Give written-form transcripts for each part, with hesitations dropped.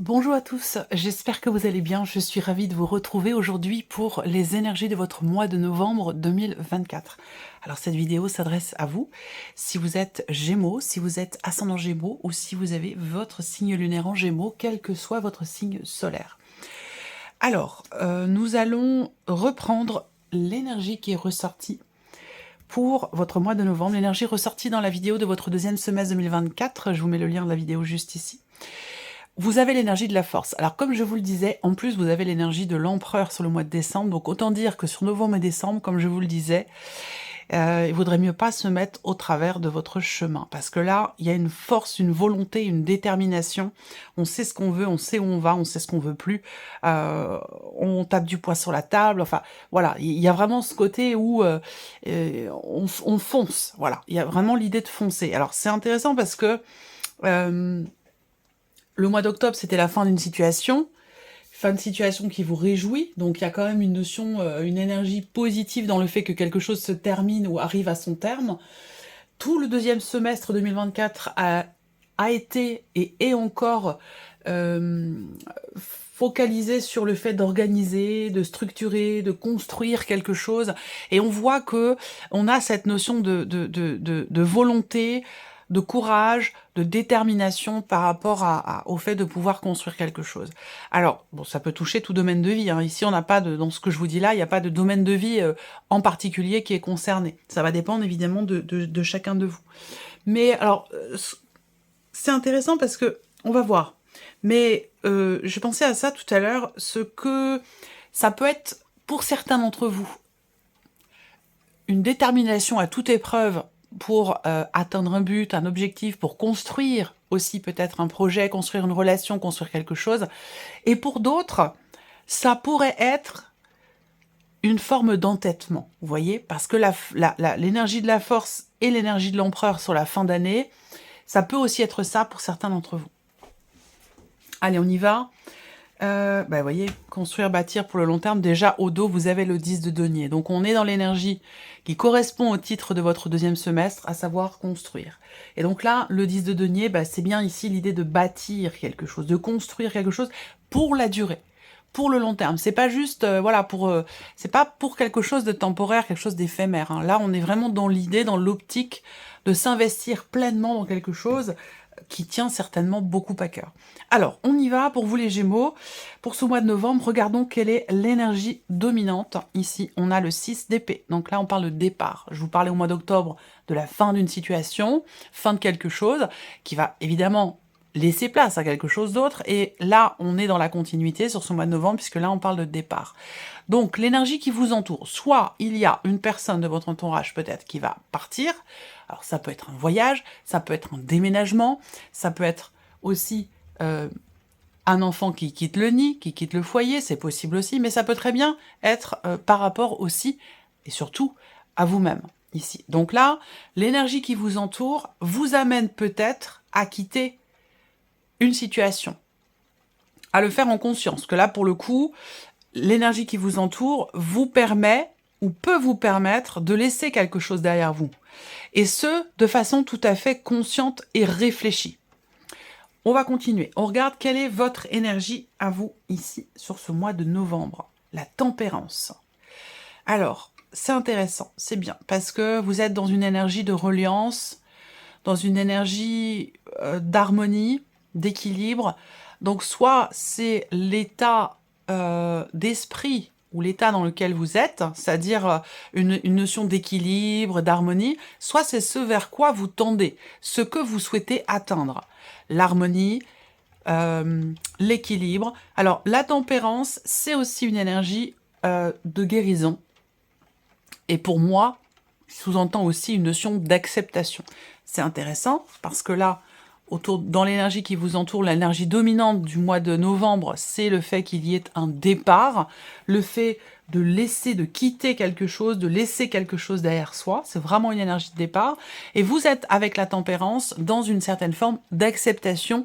Bonjour à tous, j'espère que vous allez bien. Je suis ravie de vous retrouver aujourd'hui pour les énergies de votre mois de novembre 2024. Alors cette vidéo s'adresse à vous, si vous êtes Gémeaux, si vous êtes ascendant Gémeaux ou si vous avez votre signe lunaire en Gémeaux, quel que soit votre signe solaire. Alors, nous allons reprendre l'énergie qui est ressortie pour votre mois de novembre, l'énergie ressortie dans la vidéo de votre deuxième semestre 2024. Je vous mets le lien de la vidéo juste ici. Vous avez l'énergie de la force. Alors comme je vous le disais, en plus vous avez l'énergie de l'empereur sur le mois de décembre, donc autant dire que sur novembre et décembre, comme je vous le disais, il vaudrait mieux pas se mettre au travers de votre chemin, parce que là, il y a une force, une volonté, une détermination, on sait ce qu'on veut, on sait où on va, on sait ce qu'on veut plus, on tape du poing sur la table, enfin voilà, il y a vraiment ce côté où on fonce, voilà, il y a vraiment l'idée de foncer. Alors c'est intéressant parce que le mois d'octobre, c'était la fin d'une situation, fin de situation qui vous réjouit, donc il y a quand même une notion, une énergie positive dans le fait que quelque chose se termine ou arrive à son terme. Tout le deuxième semestre 2024 a été et est encore focalisé sur le fait d'organiser, de structurer, de construire quelque chose, et on voit que on a cette notion de volonté, de courage, de détermination par rapport au fait de pouvoir construire quelque chose. Alors, bon, ça peut toucher tout domaine de vie, hein. Ici, on n'a pas de, dans ce que je vous dis là, il n'y a pas de domaine de vie en particulier qui est concerné. Ça va dépendre évidemment de chacun de vous. Mais alors, c'est intéressant parce que, on va voir. Mais je pensais à ça tout à l'heure, ce que ça peut être pour certains d'entre vous, une détermination à toute épreuve pour atteindre un but, un objectif, pour construire aussi peut-être un projet, construire une relation, construire quelque chose. Et pour d'autres, ça pourrait être une forme d'entêtement, vous voyez, parce que l'énergie de la force et l'énergie de l'empereur sur la fin d'année, ça peut aussi être ça pour certains d'entre vous. Allez, on y va. Vous voyez, construire, bâtir pour le long terme, déjà au dos, vous avez le 10 de denier. Donc on est dans l'énergie qui correspond au titre de votre deuxième semestre, à savoir construire. Et donc là, le 10 de denier, c'est bien ici l'idée de bâtir quelque chose, de construire quelque chose pour la durée, pour le long terme. C'est pas juste, c'est pas pour quelque chose de temporaire, quelque chose d'éphémère, hein. Là, on est vraiment dans l'idée, dans l'optique de s'investir pleinement dans quelque chose qui tient certainement beaucoup à cœur. Alors, on y va pour vous les Gémeaux. Pour ce mois de novembre, regardons quelle est l'énergie dominante. Ici, on a le 6 d'épée. Donc là, on parle de départ. Je vous parlais au mois d'octobre de la fin d'une situation, fin de quelque chose, qui va évidemment laisser place à quelque chose d'autre. Et là, on est dans la continuité sur ce mois de novembre, puisque là, on parle de départ. Donc, l'énergie qui vous entoure, soit il y a une personne de votre entourage peut-être qui va partir, alors ça peut être un voyage, ça peut être un déménagement, ça peut être aussi un enfant qui quitte le nid, qui quitte le foyer, c'est possible aussi, mais ça peut très bien être par rapport aussi, et surtout, à vous-même, ici. Donc là, l'énergie qui vous entoure vous amène peut-être à quitter une situation, à le faire en conscience, que là, pour le coup, l'énergie qui vous entoure vous permet, ou peut vous permettre, de laisser quelque chose derrière vous. Et ce, de façon tout à fait consciente et réfléchie. On va continuer. On regarde quelle est votre énergie à vous, ici, sur ce mois de novembre. La tempérance. Alors, c'est intéressant, c'est bien, parce que vous êtes dans une énergie de reliance, dans une énergie d'harmonie, d'équilibre. Donc, soit c'est l'état d'esprit ou l'état dans lequel vous êtes, c'est-à-dire une notion d'équilibre, d'harmonie, soit c'est ce vers quoi vous tendez, ce que vous souhaitez atteindre. L'harmonie, l'équilibre. Alors, la tempérance, c'est aussi une énergie de guérison. Et pour moi, sous-entend aussi une notion d'acceptation. C'est intéressant, parce que là, dans l'énergie qui vous entoure, l'énergie dominante du mois de novembre, c'est le fait qu'il y ait un départ, le fait de laisser, de quitter quelque chose, de laisser quelque chose derrière soi, c'est vraiment une énergie de départ, et vous êtes avec la tempérance dans une certaine forme d'acceptation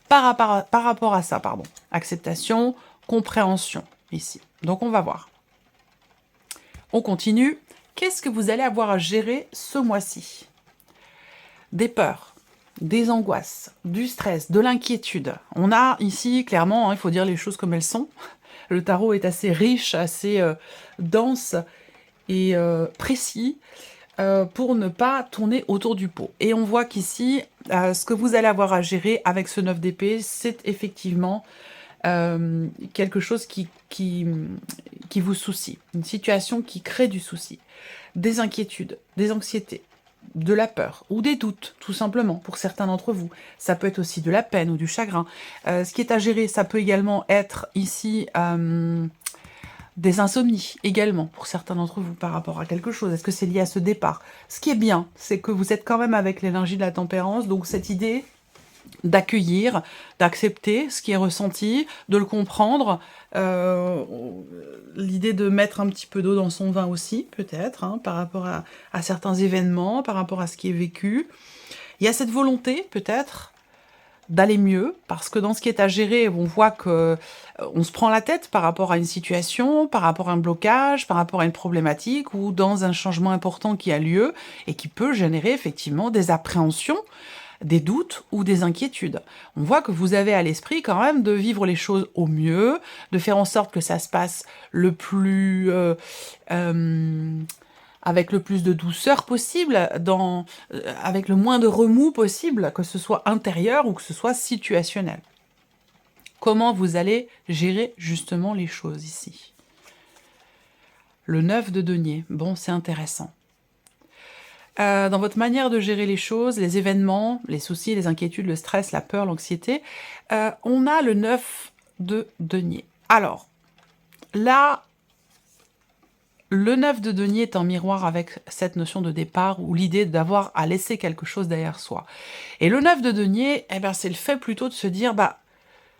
par rapport à ça, pardon. Acceptation, compréhension, ici. Donc on va voir. On continue. Qu'est-ce que vous allez avoir à gérer ce mois-ci? Des peurs. des angoisses, du stress, de l'inquiétude. On a ici, clairement, hein, il faut dire les choses comme elles sont. Le tarot est assez riche, assez dense et précis pour ne pas tourner autour du pot. Et on voit qu'ici, ce que vous allez avoir à gérer avec ce 9 d'épée, c'est effectivement quelque chose qui vous soucie, une situation qui crée du souci, des inquiétudes, des anxiétés, de la peur ou des doutes, tout simplement, pour certains d'entre vous. Ça peut être aussi de la peine ou du chagrin. Ce qui est à gérer, ça peut également être ici des insomnies, également, pour certains d'entre vous, par rapport à quelque chose. Est-ce que c'est lié à ce départ? Ce qui est bien, c'est que vous êtes quand même avec l'énergie de la tempérance, donc cette idée d'accueillir, d'accepter ce qui est ressenti, de le comprendre, l'idée de mettre un petit peu d'eau dans son vin aussi, peut-être, hein, par rapport à certains événements, par rapport à ce qui est vécu. Il y a cette volonté, peut-être, d'aller mieux, parce que dans ce qui est à gérer, on voit que on se prend la tête par rapport à une situation, par rapport à un blocage, par rapport à une problématique, ou dans un changement important qui a lieu, et qui peut générer effectivement des appréhensions, des doutes ou des inquiétudes. On voit que vous avez à l'esprit quand même de vivre les choses au mieux, de faire en sorte que ça se passe le plus avec le plus de douceur possible, avec le moins de remous possible, que ce soit intérieur ou que ce soit situationnel. Comment vous allez gérer justement les choses ici? Le 9 de denier, bon, c'est intéressant. Dans votre manière de gérer les choses, les événements, les soucis, les inquiétudes, le stress, la peur, l'anxiété, on a le 9 de denier. Alors, là, le 9 de denier est en miroir avec cette notion de départ ou l'idée d'avoir à laisser quelque chose derrière soi. Et le 9 de denier, eh ben, c'est le fait plutôt de se dire, bah,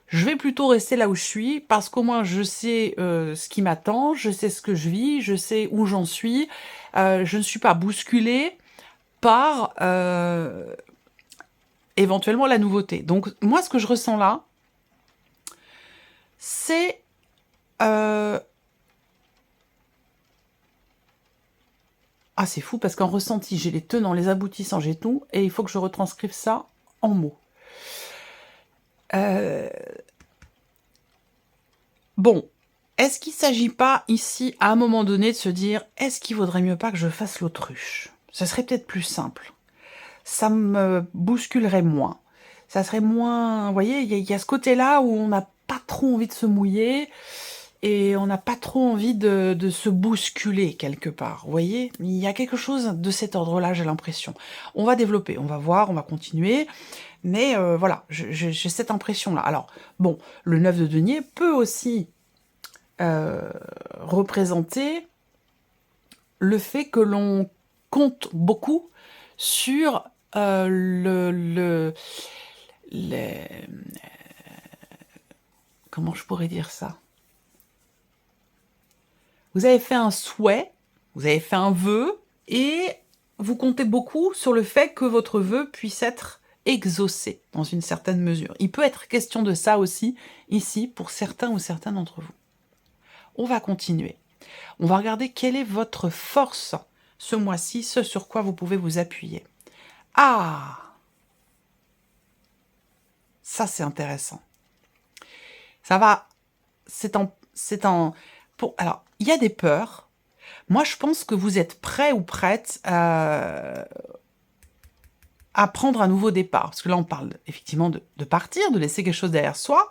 je vais plutôt rester là où je suis parce qu'au moins je sais ce qui m'attend, je sais ce que je vis, je sais où j'en suis, je ne suis pas bousculée par éventuellement la nouveauté. Donc moi, ce que je ressens là, c'est ah, c'est fou parce qu'en ressenti, j'ai les tenants, les aboutissants, j'ai tout, et il faut que je retranscrive ça en mots. Bon, est-ce qu'il ne s'agit pas ici, à un moment donné, de se dire « Est-ce qu'il vaudrait mieux pas que je fasse l'autruche ?» Ce serait peut-être plus simple. Ça me bousculerait moins. Ça serait moins... Vous voyez, il y a ce côté-là où on n'a pas trop envie de se mouiller et on n'a pas trop envie de se bousculer quelque part. Vous voyez, il y a quelque chose de cet ordre-là, j'ai l'impression. On va développer, on va voir, on va continuer. Mais voilà, j'ai cette impression-là. Alors, bon, le 9 de denier peut aussi représenter le fait que l'on compte beaucoup sur comment je pourrais dire ça? Vous avez fait un souhait, vous avez fait un vœu, et vous comptez beaucoup sur le fait que votre vœu puisse être exaucé dans une certaine mesure. Il peut être question de ça aussi, ici, pour certains ou certaines d'entre vous. On va continuer. On va regarder quelle est votre force ce mois-ci, ce sur quoi vous pouvez vous appuyer. Ah! Ça, c'est intéressant. Ça va... Alors, il y a des peurs. Moi, je pense que vous êtes prêt ou prête à prendre un nouveau départ. Parce que là, on parle effectivement de partir, de laisser quelque chose derrière soi.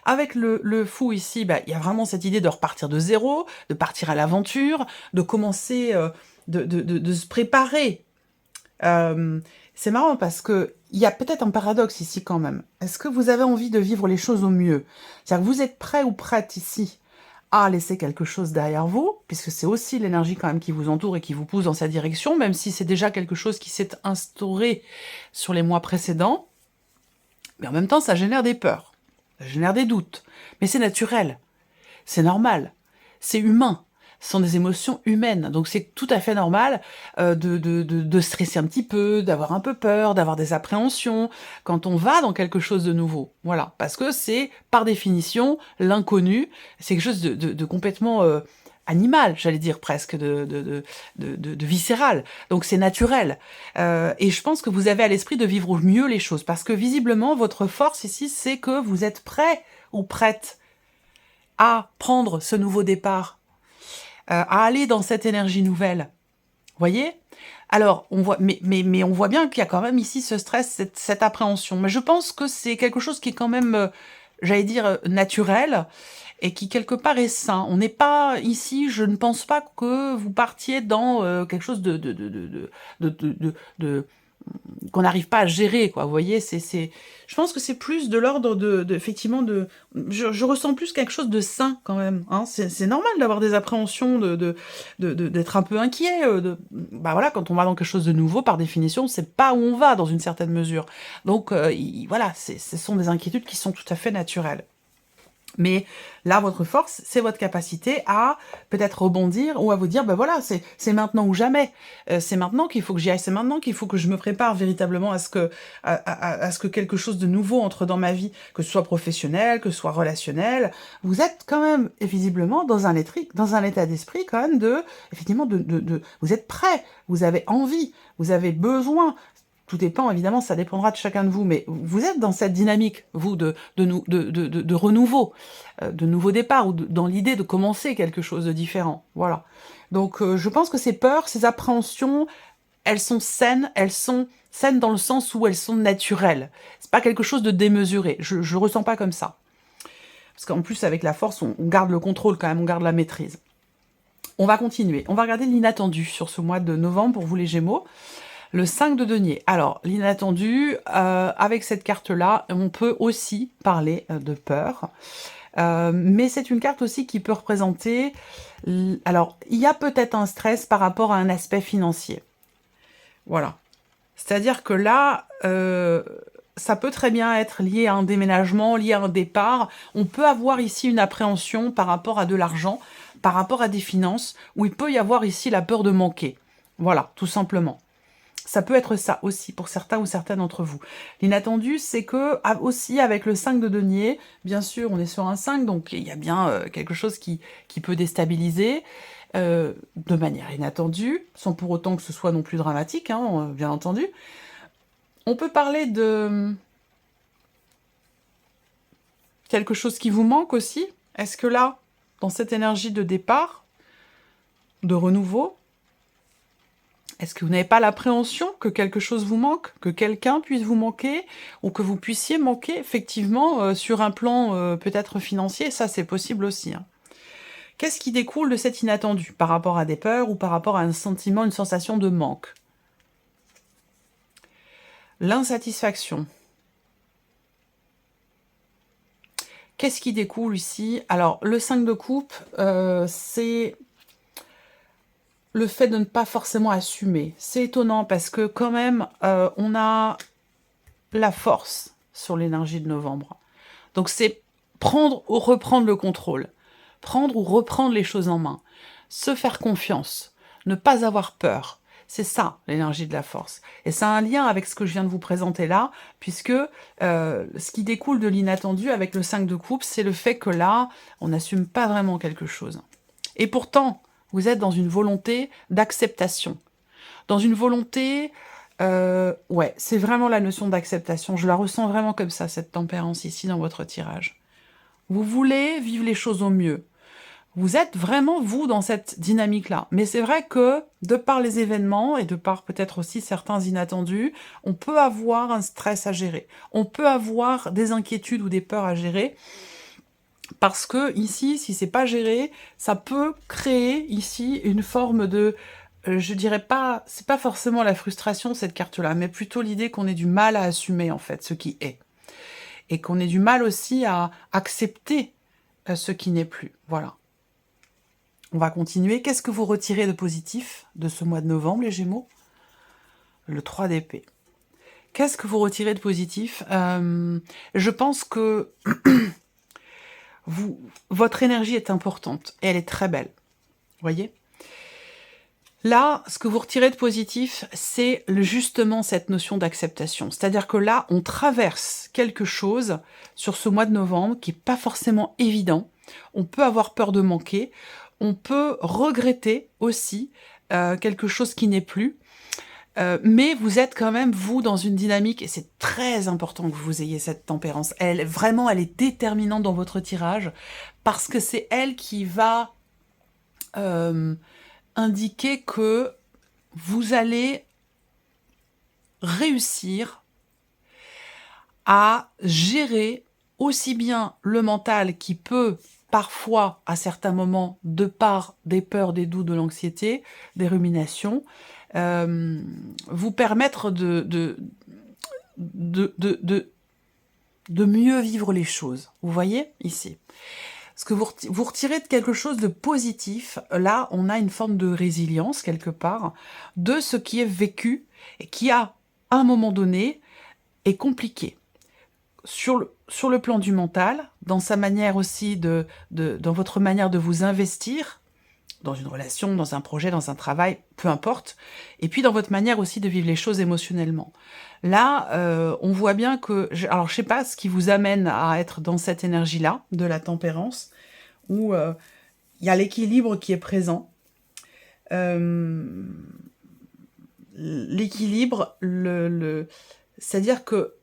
Avec le fou ici, bah, il y a vraiment cette idée de repartir de zéro, de partir à l'aventure, de commencer, de se préparer. C'est marrant parce que il y a peut-être un paradoxe ici quand même. Est-ce que vous avez envie de vivre les choses au mieux? C'est-à-dire que vous êtes prêt ou prête ici à laisser quelque chose derrière vous, puisque c'est aussi l'énergie quand même qui vous entoure et qui vous pousse dans cette direction, même si c'est déjà quelque chose qui s'est instauré sur les mois précédents. Mais en même temps, ça génère des peurs, ça génère des doutes. Mais c'est naturel, c'est normal, c'est humain. Ce sont des émotions humaines, donc c'est tout à fait normal de stresser un petit peu, d'avoir un peu peur, d'avoir des appréhensions, quand on va dans quelque chose de nouveau. Voilà, parce que c'est, par définition, l'inconnu, c'est quelque chose de complètement animal, j'allais dire presque, de viscéral. Donc c'est naturel. Et je pense que vous avez à l'esprit de vivre au mieux les choses, parce que visiblement, votre force ici, c'est que vous êtes prêt ou prête à prendre ce nouveau départ, à aller dans cette énergie nouvelle. Voyez? Alors, on voit, mais on voit bien qu'il y a quand même ici ce stress, cette appréhension. Mais je pense que c'est quelque chose qui est quand même, j'allais dire, naturel et qui quelque part est sain. On n'est pas ici, je ne pense pas que vous partiez dans quelque chose de qu'on n'arrive pas à gérer, quoi. Vous voyez, je pense que c'est plus de l'ordre effectivement, je ressens plus quelque chose de sain, quand même, hein. C'est normal d'avoir des appréhensions, d'être un peu inquiet, bah voilà, quand on va dans quelque chose de nouveau, par définition, c'est pas où on va, dans une certaine mesure. Donc, voilà, ce sont des inquiétudes qui sont tout à fait naturelles. Mais là, votre force, c'est votre capacité à peut-être rebondir ou à vous dire, ben voilà, c'est maintenant ou jamais. C'est maintenant qu'il faut que j'y aille, c'est maintenant qu'il faut que je me prépare véritablement à ce que quelque chose de nouveau entre dans ma vie, que ce soit professionnel, que ce soit relationnel. Vous êtes quand même, visiblement, dans un état d'esprit quand même effectivement, vous êtes prêt, vous avez envie, vous avez besoin. Tout dépend, évidemment, ça dépendra de chacun de vous, mais vous êtes dans cette dynamique, vous, de renouveau, de nouveau départ, ou dans l'idée de commencer quelque chose de différent. Voilà. Donc, je pense que ces peurs, ces appréhensions, elles sont saines dans le sens où elles sont naturelles. C'est pas quelque chose de démesuré. Je ressens pas comme ça. Parce qu'en plus, avec la force, on garde le contrôle quand même, on garde la maîtrise. On va continuer. On va regarder l'inattendu sur ce mois de novembre pour vous les Gémeaux. Le 5 de denier. Alors, l'inattendu, avec cette carte-là, on peut aussi parler de peur. Mais c'est une carte aussi qui peut représenter... Alors, il y a peut-être un stress par rapport à un aspect financier. Voilà. C'est-à-dire que là, ça peut très bien être lié à un déménagement, lié à un départ. On peut avoir ici une appréhension par rapport à de l'argent, par rapport à des finances, où il peut y avoir ici la peur de manquer. Voilà, tout simplement. Ça peut être ça aussi pour certains ou certaines d'entre vous. L'inattendu, c'est que aussi avec le 5 de denier, bien sûr, on est sur un 5, donc il y a bien quelque chose qui peut déstabiliser de manière inattendue, sans pour autant que ce soit non plus dramatique, hein, bien entendu. On peut parler de quelque chose qui vous manque aussi. Est-ce que là, dans cette énergie de départ, de renouveau, est-ce que vous n'avez pas l'appréhension que quelque chose vous manque, que quelqu'un puisse vous manquer, ou que vous puissiez manquer, effectivement, sur un plan peut-être financier? Ça, c'est possible aussi, hein. Qu'est-ce qui découle de cet inattendu, par rapport à des peurs, ou par rapport à un sentiment, une sensation de manque? L'insatisfaction. Qu'est-ce qui découle ici? Alors, le 5 de coupe, c'est... le fait de ne pas forcément assumer. C'est étonnant parce que quand même, on a la force sur l'énergie de novembre. Donc c'est prendre ou reprendre le contrôle. Prendre ou reprendre les choses en main. Se faire confiance. Ne pas avoir peur. C'est ça, l'énergie de la force. Et ça a un lien avec ce que je viens de vous présenter là, puisque ce qui découle de l'inattendu avec le 5 de coupe, c'est le fait que là, on n'assume pas vraiment quelque chose. Et pourtant, vous êtes dans une volonté d'acceptation. Dans une volonté... ouais, c'est vraiment la notion d'acceptation. Je la ressens vraiment comme ça, cette tempérance ici dans votre tirage. Vous voulez vivre les choses au mieux. Vous êtes vraiment, vous, dans cette dynamique-là. Mais c'est vrai que, de par les événements, et de par peut-être aussi certains inattendus, on peut avoir un stress à gérer. On peut avoir des inquiétudes ou des peurs à gérer. Parce que ici, si c'est pas géré, ça peut créer ici une forme de, je dirais pas, c'est pas forcément la frustration cette carte-là, mais plutôt l'idée qu'on ait du mal à assumer en fait ce qui est, et qu'on ait du mal aussi à accepter ce qui n'est plus. Voilà. On va continuer. Qu'est-ce que vous retirez de positif de ce mois de novembre, les Gémeaux? Le 3 d'épée. Qu'est-ce que vous retirez de positif? Je pense que votre énergie est importante et elle est très belle. Voyez? Là, ce que vous retirez de positif, c'est justement cette notion d'acceptation. C'est-à-dire que là, on traverse quelque chose sur ce mois de novembre qui n'est pas forcément évident. On peut avoir peur de manquer. on peut regretter aussi quelque chose qui n'est plus. Mais vous êtes quand même, vous, dans une dynamique, et c'est très important que vous ayez cette tempérance. Vraiment, elle est déterminante dans votre tirage, parce que c'est elle qui va indiquer que vous allez réussir à gérer aussi bien le mental qui peut parfois, à certains moments, de par des peurs, des doutes, de l'anxiété, des ruminations, vous permettre de mieux vivre les choses. Vous voyez ici? Parce que vous retirez de quelque chose de positif. Là, on a une forme de résilience, quelque part, de ce qui est vécu et qui, à un moment donné, est compliqué. Sur le plan du mental, dans sa manière aussi dans votre manière de vous investir, dans une relation, dans un projet, dans un travail, peu importe, et puis dans votre manière aussi de vivre les choses émotionnellement. Là, on voit bien que... Alors, je sais pas ce qui vous amène à être dans cette énergie-là, de la tempérance, où il y a l'équilibre qui est présent. L'équilibre, c'est-à-dire que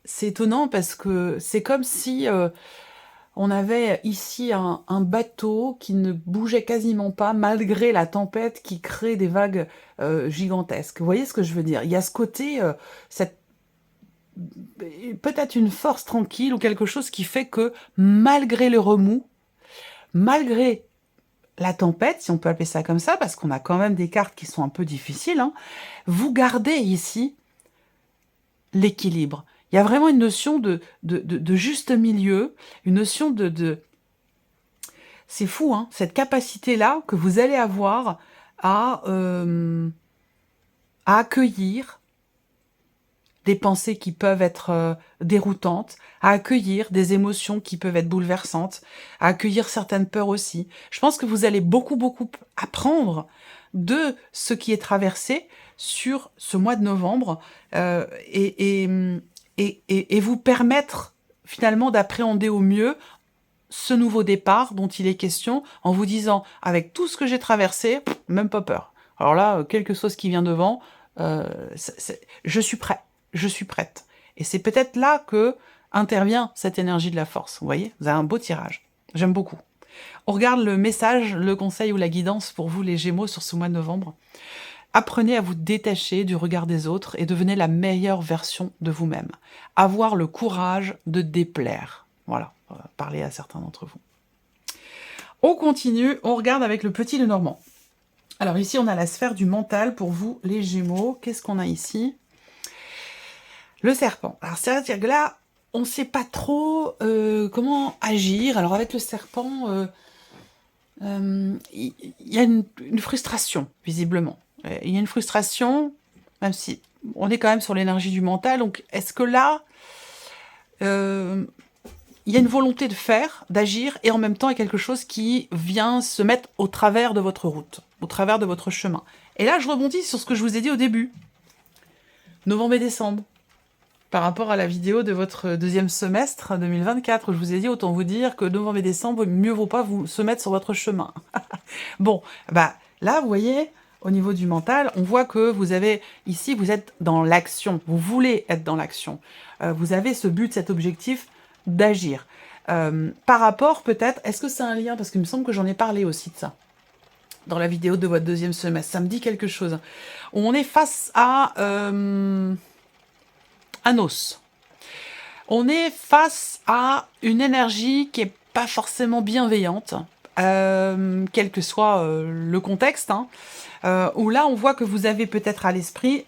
c'est étonnant parce que c'est comme si on avait ici un bateau qui ne bougeait quasiment pas malgré la tempête qui crée des vagues gigantesques. Vous voyez ce que je veux dire? Il y a ce côté, peut-être une force tranquille ou quelque chose qui fait que malgré le remous, malgré la tempête, si on peut appeler ça comme ça, parce qu'on a quand même des cartes qui sont un peu difficiles, hein, vous gardez ici l'équilibre. Il y a vraiment une notion de juste milieu, une notion c'est fou, hein, cette capacité-là que vous allez avoir à accueillir des pensées qui peuvent être déroutantes, à accueillir des émotions qui peuvent être bouleversantes, à accueillir certaines peurs aussi. Je pense que vous allez beaucoup apprendre de ce qui est traversé sur ce mois de novembre et vous permettre finalement d'appréhender au mieux ce nouveau départ dont il est question en vous disant, avec tout ce que j'ai traversé, même pas peur. Alors là, quelque chose qui vient devant, je suis prêt. Je suis prête. Et c'est peut-être là que intervient cette énergie de la force. Vous voyez, vous avez un beau tirage. J'aime beaucoup. On regarde le message, le conseil ou la guidance pour vous les Gémeaux sur ce mois de novembre. Apprenez à vous détacher du regard des autres et devenez la meilleure version de vous-même. Avoir le courage de déplaire. Voilà, on va parler à certains d'entre vous. On continue, on regarde avec le petit Lenormand. Alors ici, on a la sphère du mental pour vous les Gémeaux. Qu'est-ce qu'on a ici ? Le serpent. Alors, c'est-à-dire que là, on ne sait pas trop comment agir. Alors, avec le serpent, il y a une frustration, visiblement. Il y a une frustration, même si on est quand même sur l'énergie du mental. Donc, est-ce que là, il y a une volonté de faire, d'agir, et en même temps, il y a quelque chose qui vient se mettre au travers de votre route, au travers de votre chemin. Et là, je rebondis sur ce que je vous ai dit au début. Novembre et décembre. Par rapport à la vidéo de votre deuxième semestre 2024, je vous ai dit, autant vous dire que novembre et décembre, mieux vaut pas vous se mettre sur votre chemin. Bon, bah là, vous voyez, au niveau du mental, on voit que vous avez, ici, vous êtes dans l'action, vous voulez être dans l'action. Vous avez ce but, cet objectif d'agir. Par rapport, peut-être, est-ce que c'est un lien? Parce qu'il me semble que j'en ai parlé aussi de ça, dans la vidéo de votre deuxième semestre. Ça me dit quelque chose. On est face à... un os. On est face à une énergie qui est pas forcément bienveillante, quel que soit le contexte, hein, où là on voit que vous avez peut-être à l'esprit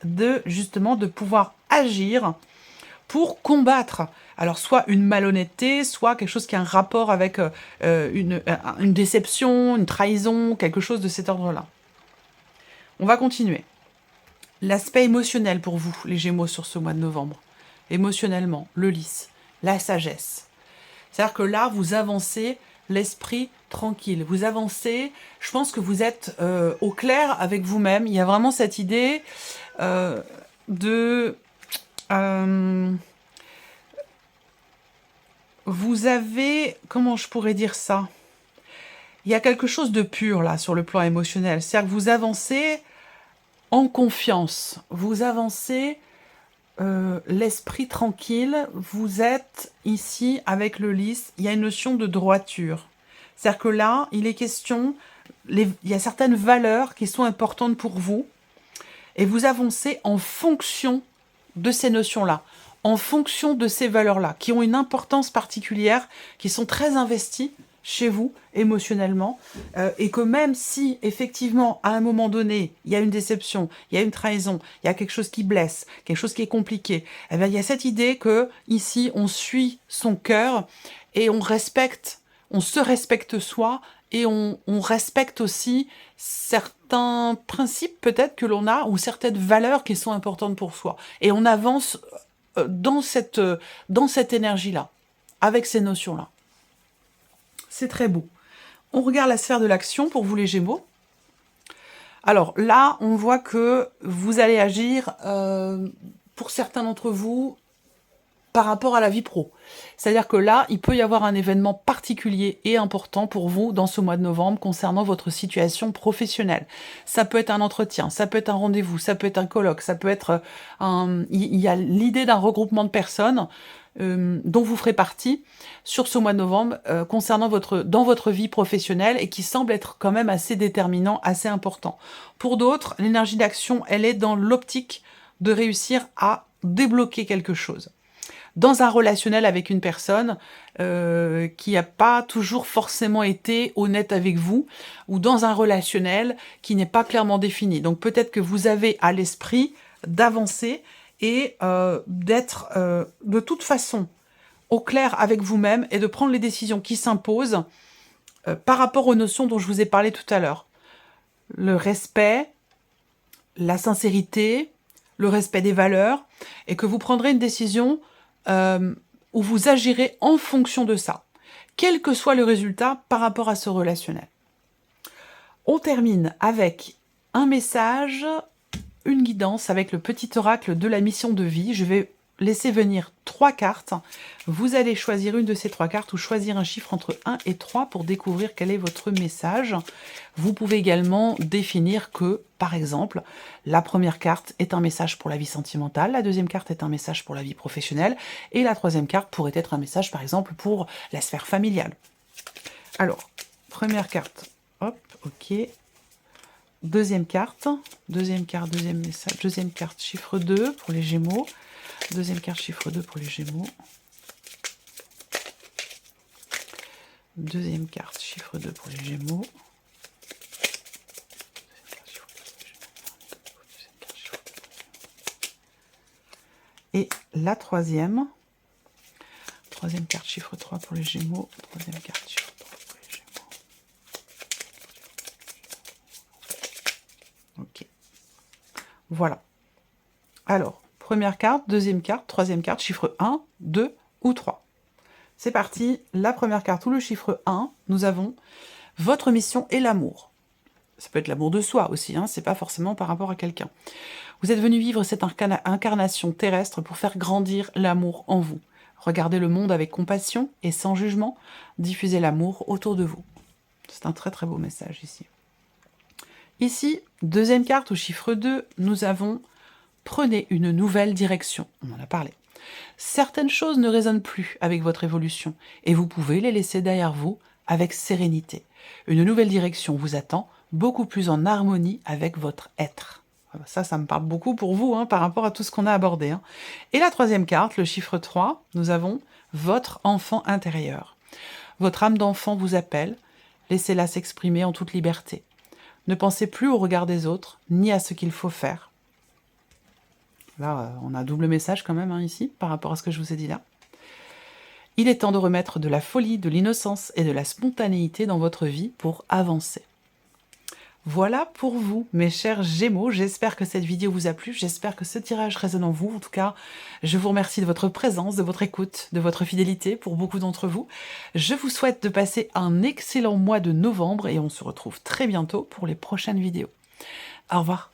justement de pouvoir agir pour combattre, alors soit une malhonnêteté, soit quelque chose qui a un rapport avec une déception, une trahison, quelque chose de cet ordre-là. On va continuer. L'aspect émotionnel pour vous, les Gémeaux, sur ce mois de novembre. Émotionnellement, le lys, la sagesse. C'est-à-dire que là, vous avancez l'esprit tranquille. Vous avancez, je pense que vous êtes au clair avec vous-même. Il y a vraiment cette idée vous avez... Comment je pourrais dire ça ? il y a quelque chose de pur là sur le plan émotionnel. C'est-à-dire que vous avancez en confiance, vous avancez l'esprit tranquille, vous êtes ici avec le lys, il y a une notion de droiture. C'est-à-dire que là, il est question, il y a certaines valeurs qui sont importantes pour vous, et vous avancez en fonction de ces notions-là, en fonction de ces valeurs-là, qui ont une importance particulière, qui sont très investies chez vous, émotionnellement, et que même si, effectivement, à un moment donné, il y a une déception, il y a une trahison, il y a quelque chose qui blesse, quelque chose qui est compliqué, eh bien, il y a cette idée que, ici, on suit son cœur, et on se respecte soi, et on respecte aussi certains principes peut-être que l'on a, ou certaines valeurs qui sont importantes pour soi. Et on avance dans cette énergie-là, avec ces notions-là. C'est très beau. On regarde la sphère de l'action pour vous les Gémeaux. Alors là, on voit que vous allez agir, pour certains d'entre vous, par rapport à la vie pro. C'est-à-dire que là, il peut y avoir un événement particulier et important pour vous dans ce mois de novembre concernant votre situation professionnelle. Ça peut être un entretien, ça peut être un rendez-vous, ça peut être un colloque, ça peut être il y a l'idée d'un regroupement de personnes dont vous ferez partie sur ce mois de novembre concernant dans votre vie professionnelle et qui semble être quand même assez déterminant, assez important. Pour d'autres, l'énergie d'action, elle est dans l'optique de réussir à débloquer quelque chose. Dans un relationnel avec une personne qui n'a pas toujours forcément été honnête avec vous, ou dans un relationnel qui n'est pas clairement défini. Donc peut-être que vous avez à l'esprit d'avancer et d'être de toute façon au clair avec vous-même et de prendre les décisions qui s'imposent par rapport aux notions dont je vous ai parlé tout à l'heure. Le respect, la sincérité, le respect des valeurs, et que vous prendrez une décision où vous agirez en fonction de ça, quel que soit le résultat par rapport à ce relationnel. On termine avec un message, une guidance avec le petit oracle de la mission de vie. Je vais laisser venir 3 cartes. Vous allez choisir une de ces 3 cartes ou choisir un chiffre entre 1 et 3 pour découvrir quel est votre message. Vous pouvez également définir que, par exemple, la première carte est un message pour la vie sentimentale, la deuxième carte est un message pour la vie professionnelle, et la troisième carte pourrait être un message, par exemple, pour la sphère familiale. Alors, première carte, hop, ok. Deuxième carte, deuxième message, deuxième carte, chiffre 2 pour les Gémeaux. Deuxième carte, chiffre 2 pour les Gémeaux. Deuxième carte, chiffre 2 pour les Gémeaux. Et la troisième carte, chiffre 3 pour les Gémeaux. Troisième carte, chiffre 3 pour les Gémeaux. Ok. Voilà. Alors, première carte, deuxième carte, troisième carte, chiffre 1, 2 ou 3. C'est parti, la première carte ou le chiffre 1, nous avons votre mission et l'amour. Ça peut être l'amour de soi aussi, hein, c'est pas forcément par rapport à quelqu'un. Vous êtes venu vivre cette incarnation terrestre pour faire grandir l'amour en vous. Regardez le monde avec compassion et sans jugement, diffusez l'amour autour de vous. C'est un très très beau message ici. Ici, deuxième carte au chiffre 2, nous avons prenez une nouvelle direction. On en a parlé. Certaines choses ne résonnent plus avec votre évolution et vous pouvez les laisser derrière vous avec sérénité. Une nouvelle direction vous attend, beaucoup plus en harmonie avec votre être. Ça me parle beaucoup pour vous par rapport à tout ce qu'on a abordé. Hein. Et la troisième carte, le chiffre 3, nous avons votre enfant intérieur. Votre âme d'enfant vous appelle, laissez-la s'exprimer en toute liberté. Ne pensez plus au regard des autres, ni à ce qu'il faut faire. Là, on a un double message quand même ici, par rapport à ce que je vous ai dit là. Il est temps de remettre de la folie, de l'innocence et de la spontanéité dans votre vie pour avancer. Voilà pour vous, mes chers Gémeaux. J'espère que cette vidéo vous a plu. J'espère que ce tirage résonne en vous. En tout cas, je vous remercie de votre présence, de votre écoute, de votre fidélité pour beaucoup d'entre vous. Je vous souhaite de passer un excellent mois de novembre et on se retrouve très bientôt pour les prochaines vidéos. Au revoir.